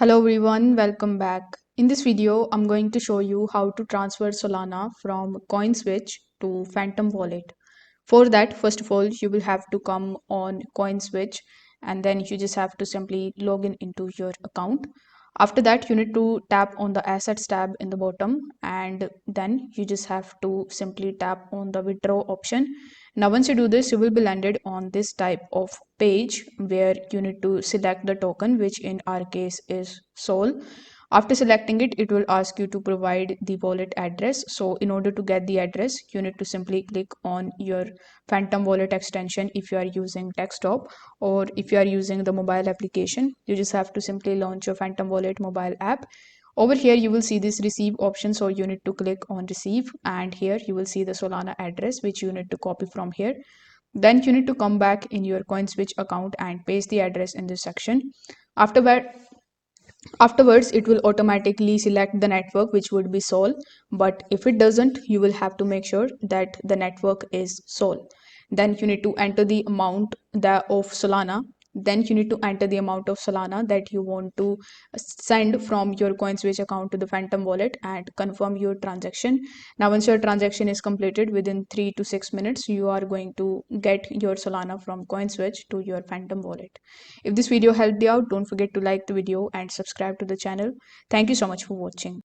Hello everyone, welcome back. In this video, I'm going to show you how to transfer Solana from Coinswitch to Phantom Wallet. For that, first of all, you will have to come on Coinswitch and then you just have to simply log in into your account. After that, you need to tap on the assets tab in the bottom and then you just have to simply tap on the withdraw option. Now, once you do this, you will be landed on this type of page where you need to select the token, which in our case is Sol. After selecting it, it will ask you to provide the wallet address. So in order to get the address, you need to simply click on your Phantom Wallet extension if you are using desktop, or if you are using the mobile application, you just have to simply launch your Phantom Wallet mobile app. Over here, you will see this receive option. So you need to click on receive, and here you will see the Solana address, which you need to copy from here. Then you need to come back in your Coinswitch account and paste the address in this section. Afterward, Afterwards, it will automatically select the network, which would be Sol. But if it doesn't, you will have to make sure that the network is Sol. Then you need to enter the amount of Solana. Then you need to enter the amount of Solana that you want to send from your Coinswitch account to the Phantom wallet and confirm your transaction. Now, once your transaction is completed within 3 to 6 minutes, you are going to get your Solana from Coinswitch to your Phantom wallet. If this video helped you out, don't forget to like the video and subscribe to the channel. Thank you so much for watching.